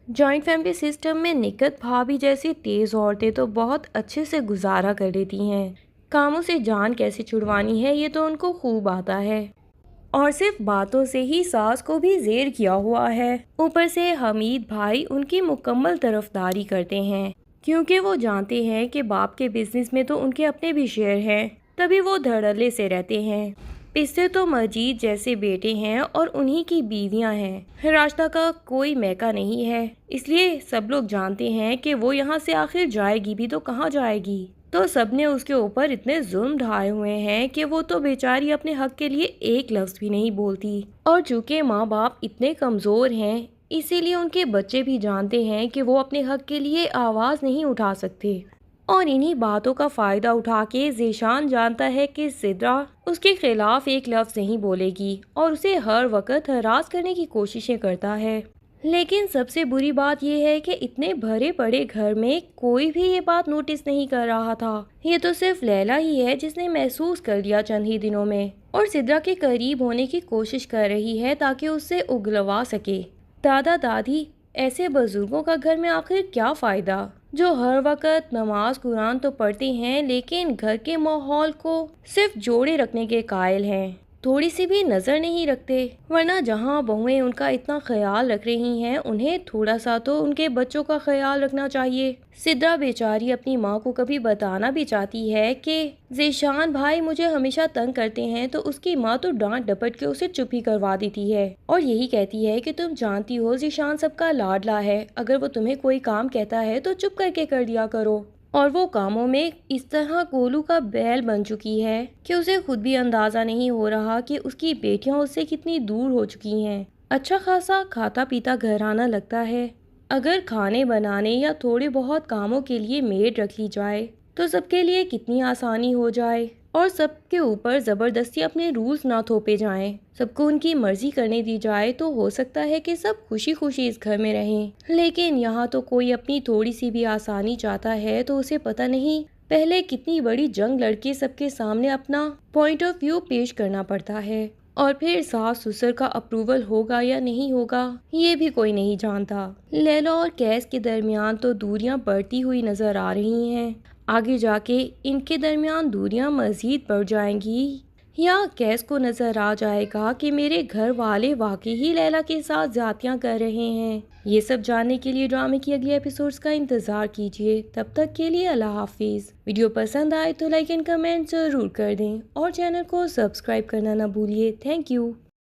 Joint family system में निकट भाभी जैसी तेज औरतें तो बहुत अच्छे से गुजारा कर लेती हैं। कामों से जान कैसे छुड़वानी है ये तो उनको खूब आता है। और सिर्फ बातों से ही सास को भी जेर किया हुआ है। ऊपर से हमीद भाई उनकी मुकम्मल तरफदारी करते हैं, क्योंकि वो जानते हैं कि बाप के बिजनेस में तो उनके अपने भी शेयर हैं, तभी वो धड़ल्ले से रहते हैं। पिछले तो मजीद जैसे बेटे हैं और उन्हीं की बीवियां हैं। रास्ता का कोई मैका नहीं है, इसलिए सब लोग जानते हैं कि वो यहाँ से आखिर जाएगी भी तो कहाँ जाएगी। तो सबने उसके ऊपर इतने जुल्म ढाए हुए हैं कि वो तो बेचारी अपने हक के लिए एक लफ्ज भी नहीं बोलती। और चूंकि माँ बाप इतने कमजोर हैं, इसीलिए उनके बच्चे भी जानते हैं कि वो अपने हक के लिए आवाज नहीं उठा सकते। और इन्हीं बातों का फायदा उठा के ज़ीशान जानता है कि सिद्रा उसके खिलाफ एक लफ्ज नहीं बोलेगी और उसे हर वक्त हरास करने की कोशिशें करता है। लेकिन सबसे बुरी बात यह है कि इतने भरे पड़े घर में कोई भी ये बात नोटिस नहीं कर रहा था। ये तो सिर्फ लैला ही है जिसने महसूस कर लिया चंद ही दिनों में, और सिद्रा के करीब होने की कोशिश कर रही है ताकि उससे उगलवा सके। दादा दादी ऐसे बुजुर्गों का घर में आखिर क्या फ़ायदा, जो हर वक्त नमाज कुरान तो पढ़ते हैं लेकिन घर के माहौल को सिर्फ जोड़े रखने के कायल हैं, थोड़ी सी भी नज़र नहीं रखते। वरना जहाँ बहुएं उनका इतना ख्याल रख रही हैं, उन्हें थोड़ा सा तो उनके बच्चों का ख्याल रखना चाहिए। सिद्रा बेचारी अपनी माँ को कभी बताना भी चाहती है कि ज़ीशान भाई मुझे हमेशा तंग करते हैं, तो उसकी माँ तो डांट डपट के उसे चुप ही करवा देती है और यही कहती है कि तुम जानती हो ज़ीशान सबका लाडला है, अगर वो तुम्हें कोई काम कहता है तो चुप करके कर दिया करो। और वो कामों में इस तरह गोलू का बैल बन चुकी है कि उसे खुद भी अंदाजा नहीं हो रहा कि उसकी बेटियां उससे कितनी दूर हो चुकी हैं। अच्छा खासा खाता पीता घराना लगता है। अगर खाने बनाने या थोड़े बहुत कामों के लिए मेड रख ली जाए तो सबके लिए कितनी आसानी हो जाए, और सबके ऊपर ज़बरदस्ती अपने रूल्स ना थोपे जाएं, सबको उनकी मर्जी करने दी जाए तो हो सकता है कि सब खुशी खुशी इस घर में रहें। लेकिन यहाँ तो कोई अपनी थोड़ी सी भी आसानी चाहता है तो उसे पता नहीं पहले कितनी बड़ी जंग लड़के सबके सामने अपना पॉइंट ऑफ व्यू पेश करना पड़ता है, और फिर सास ससुर का अप्रूवल होगा या नहीं होगा ये भी कोई नहीं जानता। लैला और कैस के दरमियान तो दूरियां बढ़ती हुई नजर आ रही हैं। आगे जाके इनके दरमियान दूरियां मज़ीद बढ़ जाएंगी, या कैस को नज़र आ जाएगा कि मेरे घर वाले वाकई ही लैला के साथ ज्यादतियां कर रहे हैं। ये सब जानने के लिए ड्रामे की अगली एपिसोड्स का इंतज़ार कीजिए। तब तक के लिए अल्लाह हाफिज़। वीडियो पसंद आए तो लाइक एंड कमेंट ज़रूर कर दें और चैनल को सब्सक्राइब करना ना भूलिए। Thank you.